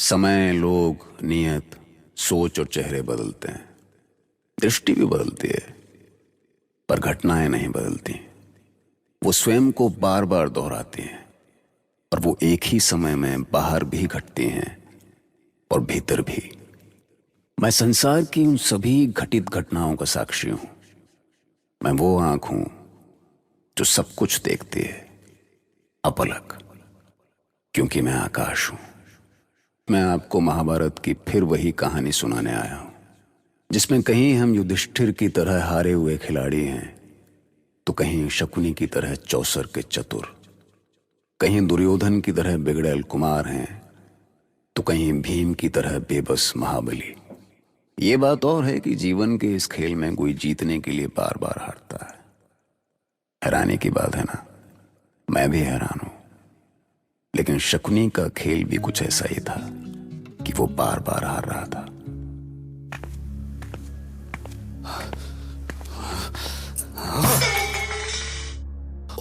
समय, लोग, नियत, सोच और चेहरे बदलते हैं, दृष्टि भी बदलती है, पर घटनाएं नहीं बदलती। वो स्वयं को बार बार दोहराती हैं और वो एक ही समय में बाहर भी घटती हैं और भीतर भी। मैं संसार की उन सभी घटित घटनाओं का साक्षी हूं। मैं वो आंख हूं जो सब कुछ देखती है, अपलक, क्योंकि मैं आकाश हूं। मैं आपको महाभारत की फिर वही कहानी सुनाने आया हूं, जिसमें कहीं हम युधिष्ठिर की तरह हारे हुए खिलाड़ी हैं, तो कहीं शकुनी की तरह चौसर के चतुर, कहीं दुर्योधन की तरह बिगड़ैल कुमार हैं, तो कहीं भीम की तरह बेबस महाबली। ये बात और है कि जीवन के इस खेल में कोई जीतने के लिए बार बार हारता है। हैरानी की बात है ना, मैं भी हैरान हूं। लेकिन शकुनी का खेल भी कुछ ऐसा ही था कि वो बार बार हार रहा था।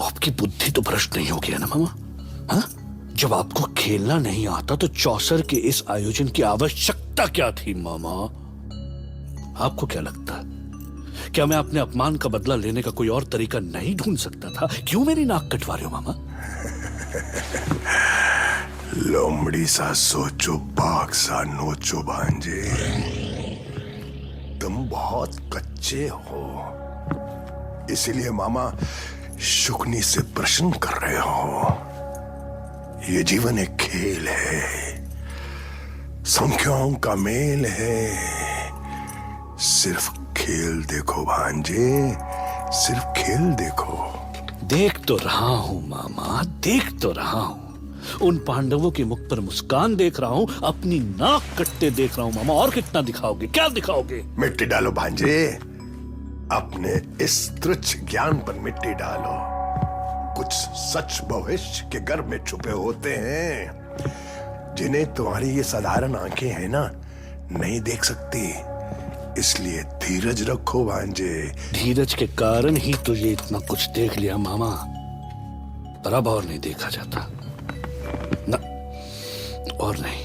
आपकी बुद्धि तो भ्रष्ट नहीं हो गया ना मामा? हाँ? जब आपको खेलना नहीं आता तो चौसर के इस आयोजन की आवश्यकता क्या थी मामा? आपको क्या लगता है, क्या मैं अपने अपमान का बदला लेने का कोई और तरीका नहीं ढूंढ सकता था? क्यों मेरी नाक कटवा रहे हो मामा? लोमड़ी सा सोचो, बाघ सा नोचो भांजे। तुम बहुत कच्चे हो, इसीलिए मामा शुकनी से प्रश्न कर रहे हो। ये जीवन एक खेल है, संख्याओं का मेल है। सिर्फ खेल देखो भांजे, सिर्फ खेल देखो। देख तो रहा हूं मामा, देख तो रहा हूं। उन पांडवों के मुख पर मुस्कान देख रहा हूं, अपनी नाक कटते देख रहा हूं मामा। और कितना दिखाओगे, क्या दिखाओगे? मिट्टी डालो भांजे, अपने इस तुच्छ ज्ञान पर मिट्टी डालो। कुछ सच भविष्य के गर्भ में छुपे होते हैं, जिन्हें तुम्हारी ये साधारण आंखें हैं ना, नहीं देख सकती। इसलिए धीरज रखो भांजे। धीरज के कारण ही तो ये इतना कुछ देख लिया मामा, पर अब और नहीं देखा जाता ना। और नहीं,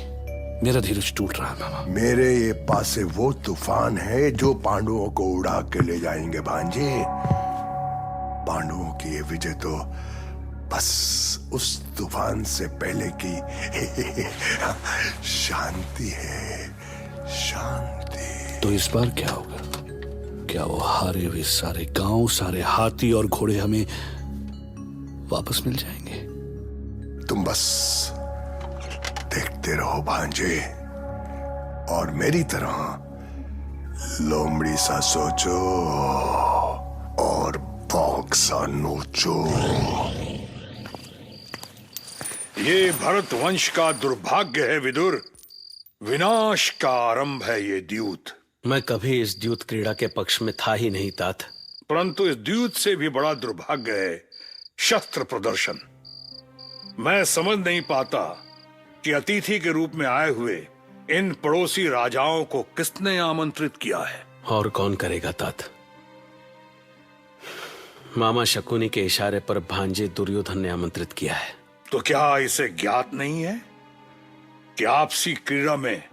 मेरा धीरज टूट रहा है मामा। मेरे ये पासे वो तूफान है जो पांडवों को उड़ा के ले जाएंगे भांजे। पांडवों की ये विजय तो बस उस तूफान से पहले की शांति है, शांति। तो इस बार क्या होगा? क्या वो हारे हुए सारे गांव, सारे हाथी और घोड़े हमें वापस मिल जाएंगे? तुम बस देखते रहो भांजे, और मेरी तरह लोमड़ी सा सोचो और बाघ सा नोचो। ये भरत वंश का दुर्भाग्य है विदुर। विनाश का आरंभ है ये द्यूत। मैं कभी इस द्यूत क्रीड़ा के पक्ष में था ही नहीं तात। परंतु इस द्यूत से भी बड़ा दुर्भाग्य है शस्त्र प्रदर्शन। मैं समझ नहीं पाता कि अतिथि के रूप में आए हुए इन पड़ोसी राजाओं को किसने आमंत्रित किया है। और कौन करेगा तात? मामा शकुनी के इशारे पर भांजे दुर्योधन ने आमंत्रित किया है। तो क्या इसे ज्ञात नहीं है कि आपसी क्रीड़ा में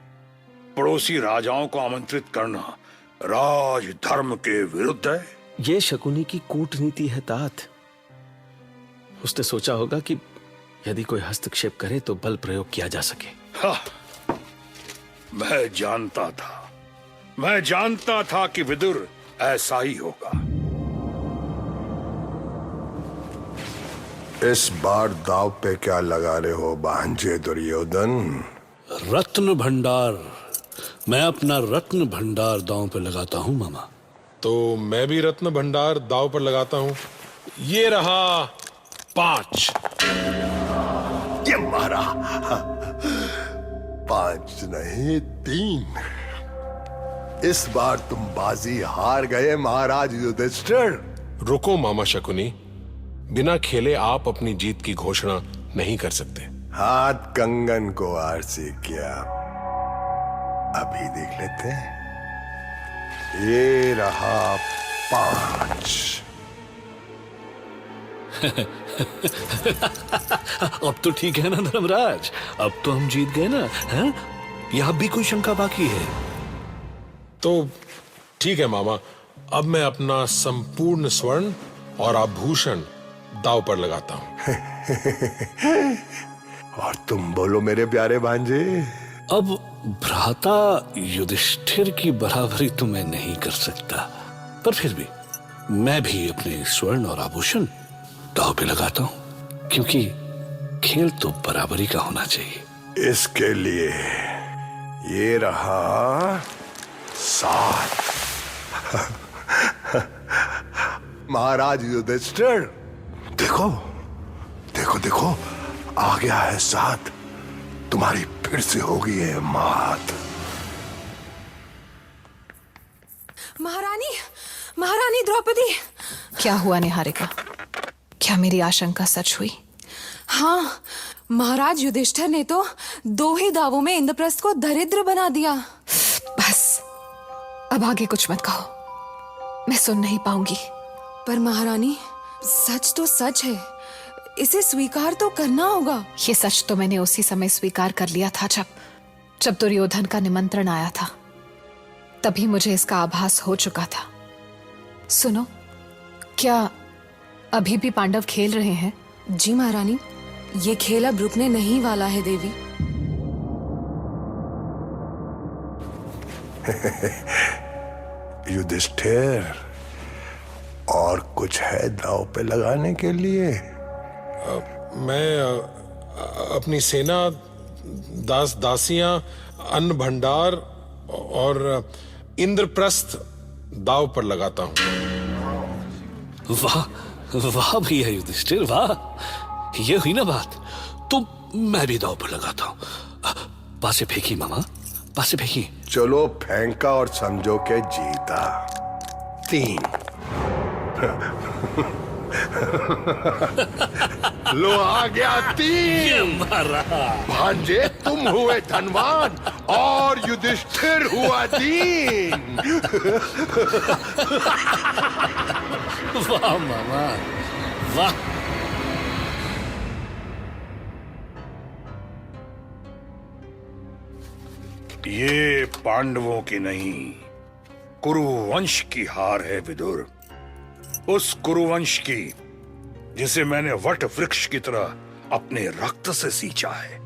पड़ोसी राजाओं को आमंत्रित करना राजधर्म के विरुद्ध है? ये शकुनी की कूटनीति है तात। उसने सोचा होगा कि यदि कोई हस्तक्षेप करे तो बल प्रयोग किया जा सके। मैं जानता था कि विदुर ऐसा ही होगा। इस बार दाव पे क्या लगा रहे हो भांजे दुर्योधन? रत्न भंडार। मैं अपना रत्न भंडार दांव पे लगाता हूं मामा। तो मैं भी रत्न भंडार दाव पर लगाता हूं। ये रहा 5। ये मारा 5 नहीं 3। इस बार तुम बाजी हार गए महाराज युधिष्ठिर। रुको मामा शकुनी, बिना खेले आप अपनी जीत की घोषणा नहीं कर सकते। हाथ कंगन को आरसी किया, अभी देख लेते हैं। ये रहा 5। अब तो ठीक है ना धर्मराज, अब तो हम जीत गए ना? हैं? या अब भी कोई शंका बाकी है? तो ठीक है मामा, अब मैं अपना संपूर्ण स्वर्ण और आभूषण दांव पर लगाता हूं। और तुम बोलो मेरे प्यारे भांजे। अब भ्राता युधिष्ठिर की बराबरी तो मैं नहीं कर सकता, पर फिर भी मैं भी अपने स्वर्ण और आभूषण दांव पे लगाता हूं, क्योंकि खेल तो बराबरी का होना चाहिए। इसके लिए ये रहा 7। महाराज युधिष्ठिर, देखो देखो देखो, आ गया है 7। तुम्हारी फिर से होगी है मात। महारानी, महारानी द्रौपदी। क्या हुआ निहारिका? क्या मेरी आशंका सच हुई? हाँ, महाराज युधिष्ठिर ने तो 2 ही दावों में इंद्रप्रस्थ को दरिद्र बना दिया। बस, अब आगे कुछ मत कहो, मैं सुन नहीं पाऊंगी। पर महारानी, सच तो सच है, इसे स्वीकार तो करना होगा। ये सच तो मैंने उसी समय स्वीकार कर लिया था जब दुर्योधन का निमंत्रण आया था। तभी मुझे इसका आभास हो चुका था। सुनो, क्या अभी भी पांडव खेल रहे हैं? जी महारानी, ये खेल अब रुकने नहीं वाला है देवी। युधिष्ठिर, और कुछ है दांव पे लगाने के लिए? मैं अपनी सेना, दास दासियां, अन्न भंडार और इंद्रप्रस्थ दांव पर लगाता हूं। वाह वाह भैया युधिष्ठिर, वाह, ये हुई ना बात। तो मैं भी दांव पर लगाता हूं। पासे फेंकी मामा, पासे फेंकी। चलो फेंका और समझो के जीता। 3। लो आ गया 3। भांजे तुम हुए धनवान और युधिष्ठिर हुआ दीन। वाह मामा, वाह। ये पांडवों की नहीं, कुरुवंश की हार है विदुर। उस कुरुवंश की जिसे मैंने वट वृक्ष की तरह अपने रक्त से सींचा है,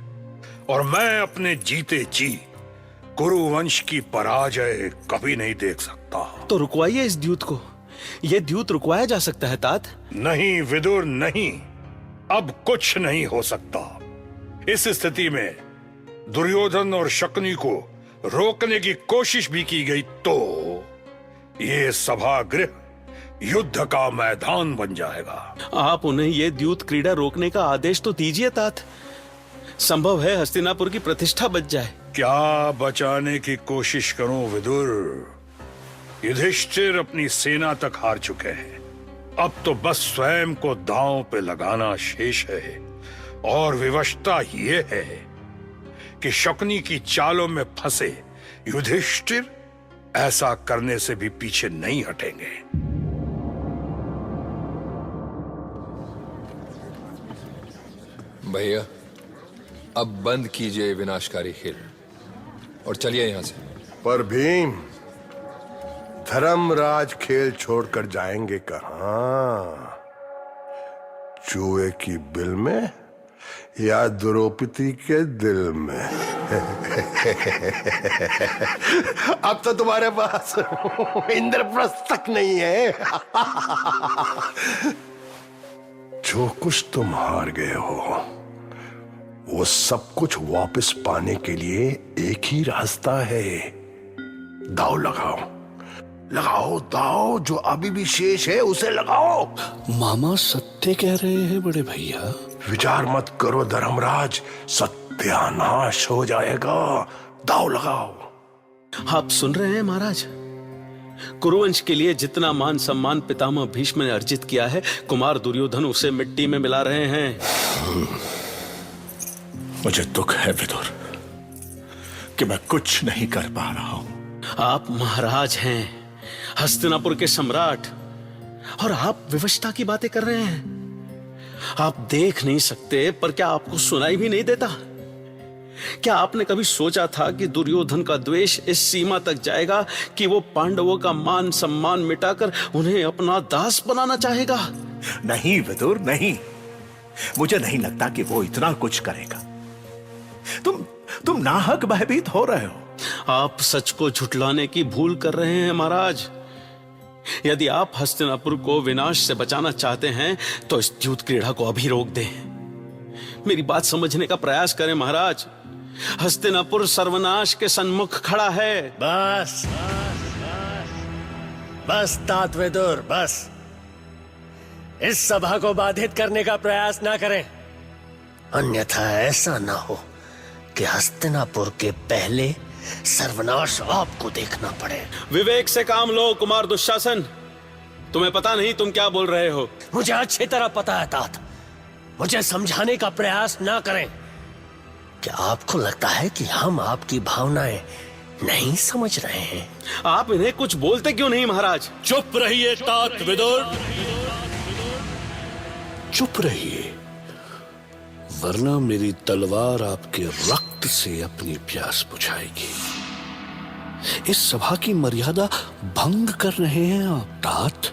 और मैं अपने जीते जी कुरुवंश की पराजय कभी नहीं देख सकता। तो रुकवाइए इस द्यूत को। यह द्यूत रुकवाया जा सकता है तात? नहीं विदुर, नहीं, अब कुछ नहीं हो सकता। इस स्थिति में दुर्योधन और शकुनी को रोकने की कोशिश भी की गई तो ये सभागृह युद्ध का मैदान बन जाएगा। आप उन्हें यह द्यूत क्रीड़ा रोकने का आदेश तो दीजिए तात। संभव है हस्तिनापुर की प्रतिष्ठा बच जाए। क्या बचाने की कोशिश करूं विदुर? युधिष्ठिर अपनी सेना तक हार चुके हैं। अब तो बस स्वयं को दांव पे लगाना शेष है, और विवशता ये है कि शकुनी की चालों में फंसे युधिष्ठिर ऐसा करने से भी पीछे नहीं हटेंगे। भैया, अब बंद कीजिए विनाशकारी खेल और चलिए यहां से। पर भीम, धर्मराज खेल छोड़कर जाएंगे कहां? चूहे की बिल में या द्रौपदी के दिल में? अब तो तुम्हारे पास इंद्रप्रस्थ तक नहीं है। जो कुछ तुम हार गए हो, वो सब कुछ वापस पाने के लिए एक ही रास्ता है। दांव लगाओ, लगाओ दांव, जो अभी भी शेष है उसे लगाओ। मामा सत्य कह रहे हैं बड़े भैया। विचार मत करो धर्मराज, सत्यानाश हो जाएगा। दांव लगाओ। आप सुन रहे हैं महाराज? कुरुवंश के लिए जितना मान सम्मान पितामह भीष्म ने अर्जित किया है, कुमार दुर्योधन उसे मिट्टी में मिला रहे हैं। मुझे दुख है विदुर कि मैं कुछ नहीं कर पा रहा हूं। आप महाराज हैं, हस्तिनापुर के सम्राट, और आप विवशता की बातें कर रहे हैं। आप देख नहीं सकते, पर क्या आपको सुनाई भी नहीं देता? क्या आपने कभी सोचा था कि दुर्योधन का द्वेष इस सीमा तक जाएगा कि वो पांडवों का मान सम्मान मिटाकर उन्हें अपना दास बनाना चाहेगा? नहीं विदुर, नहीं। मुझे नहीं लगता कि वो इतना कुछ करेगा। तुम नाहक भयभीत हो रहे हो। आप सच को झुठलाने की भूल कर रहे हैं महाराज। यदि आप हस्तिनापुर को विनाश से बचाना चाहते हैं तो इस द्यूत क्रीड़ा को अभी रोक दें। मेरी बात समझने का प्रयास करें महाराज। हस्तिनापुर सर्वनाश के सन्मुख खड़ा है। बस बस तात विदुर, बस। इस सभा को बाधित करने का प्रयास ना करें, अन्यथा ऐसा ना हो कि हस्तिनापुर के पहले सर्वनाश आपको देखना पड़े। विवेक से काम लो कुमार दुशासन। तुम्हें पता नहीं तुम क्या बोल रहे हो। मुझे अच्छी तरह पता है तात। मुझे समझाने का प्रयास ना करें। क्या आपको लगता है कि हम आपकी भावनाएं नहीं समझ रहे हैं? आप इन्हें कुछ बोलते क्यों नहीं महाराज? चुप रहिए तात विदुर, चुप रहिए, वरना मेरी तलवार आपके रक्त से अपनी प्यास बुझाएगी। इस सभा की मर्यादा भंग कर रहे हैं आप तात।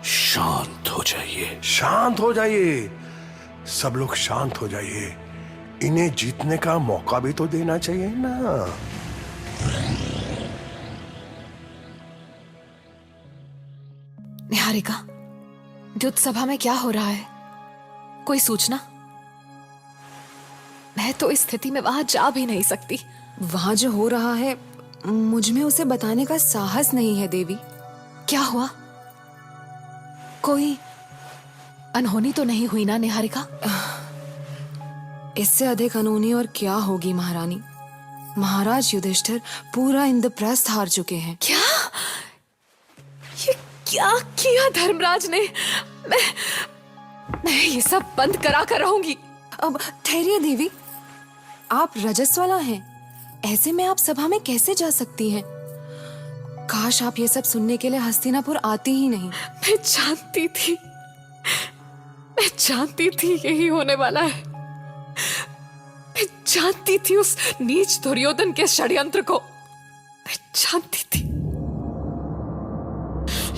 शांत हो जाइए। शांत हो जाइए, सब लोग शांत हो जाइए। इन्हें जीतने का मौका भी तो देना चाहिए ना। निहारिका, द्युत सभा में क्या हो रहा है? कोई सूचना? मैं तो इस स्थिति में वहां जा भी नहीं सकती। वहां जो हो रहा है मुझ में उसे बताने का साहस नहीं है देवी। क्या हुआ? कोई अनहोनी तो नहीं हुई ना निहारिका? इससे अधिक अनहोनी और क्या होगी महारानी। महाराज युधिष्ठिर पूरा इंद्रप्रस्थ हार चुके हैं। क्या? ये क्या किया धर्मराज ने? मैं ये सब बंद करा कर रहूंगी। अब ठहरिए देवी, आप रजस्वला हैं। ऐसे में आप सभा में कैसे जा सकती हैं? काश आप ये सब सुनने के लिए हस्तिनापुर आती ही नहीं। मैं जानती थी यही होने वाला है। मैं जानती थी उस नीच दुर्योधन के षड्यंत्र को। मैं जानती थी।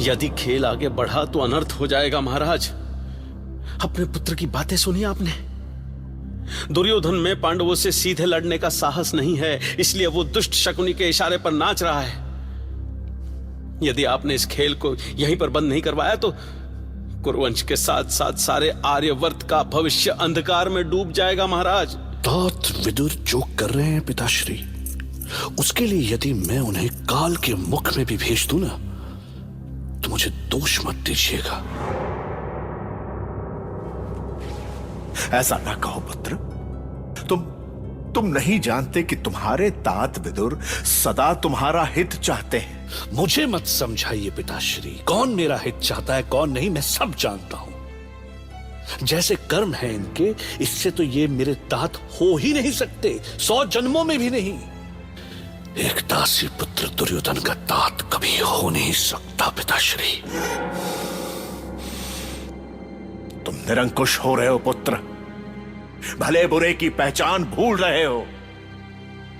यदि खेल आगे बढ़ा तो अनर्थ हो जाएगा महाराज। अपने पुत्र की बातें सुनी आपने? दुर्योधन में पांडवों से सीधे लड़ने का साहस नहीं है, इसलिए वो दुष्ट शकुनी के इशारे पर नाच रहा है। यदि आपने इस खेल को यहीं पर बंद नहीं करवाया तो कुरुवंश के साथ साथ सारे आर्यवर्त का भविष्य अंधकार में डूब जाएगा महाराज। तात विदुर जो कर रहे हैं पिताश्री, उसके लिए यदि मैं उन्हें काल के मुख में भी भेज दूं ना, तो मुझे दोष मत दीजिएगा। ऐसा ना कहो पुत्र। तुम नहीं जानते कि तुम्हारे तात विदुर सदा तुम्हारा हित चाहते हैं। मुझे मत समझाइए पिताश्री, कौन मेरा हित चाहता है कौन नहीं मैं सब जानता हूं। जैसे कर्म है इनके, इससे तो ये मेरे तात हो ही नहीं सकते, 100 जन्मों में भी नहीं। एक दासी पुत्र दुर्योधन का तात कभी हो नहीं सकता पिताश्री। तुम निरंकुश हो रहे हो पुत्र, भले बुरे की पहचान भूल रहे हो।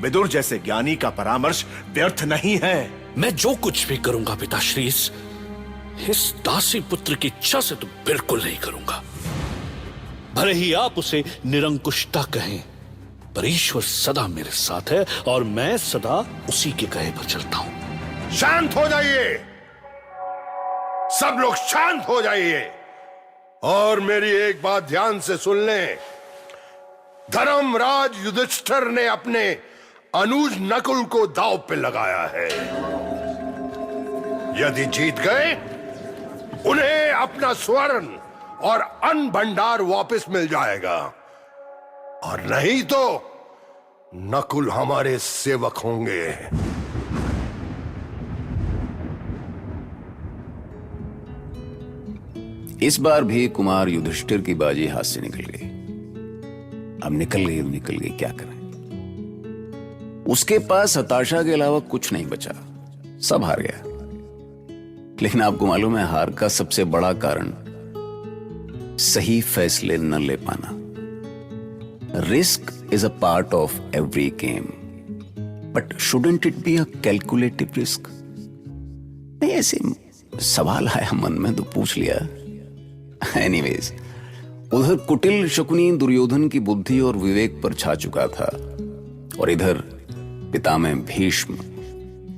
विदुर जैसे ज्ञानी का परामर्श व्यर्थ नहीं है। मैं जो कुछ भी करूंगा पिताश्री इस दासी पुत्र की इच्छा से तो बिल्कुल नहीं करूंगा। भले ही आप उसे निरंकुशता कहें, पर ईश्वर सदा मेरे साथ है और मैं सदा उसी के कहे पर चलता हूं। शांत हो जाइए, सब लोग शांत हो जाइए और मेरी एक बात ध्यान से सुन लें। धर्मराज युधिष्ठिर ने अपने अनुज नकुल को दांव पे लगाया है। यदि जीत गए उन्हें अपना स्वर्ण और अन्न भंडार वापस मिल जाएगा, और नहीं तो नकुल हमारे सेवक होंगे। इस बार भी कुमार युधिष्ठिर की बाजी हाथ से निकल गई। अब निकल गई, क्या करें? उसके पास हताशा के अलावा कुछ नहीं बचा, सब हार गया। लेकिन आपको मालूम है, हार का सबसे बड़ा कारण सही फैसले न ले पाना। Risk is a part of every game, but shouldn't it be a calculative risk? नहीं, ऐसे सवाल आया मन में तो पूछ लिया। एनीवेज, उधर कुटिल शकुनी दुर्योधन की बुद्धि और विवेक पर छा चुका था, और इधर पितामह भीष्म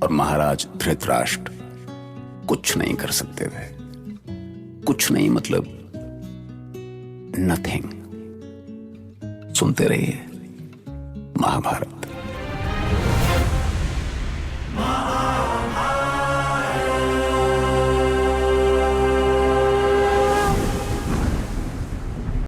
और महाराज धृतराष्ट्र कुछ नहीं कर सकते थे। कुछ नहीं मतलब नथिंग। सुनते रहिए महाभारत।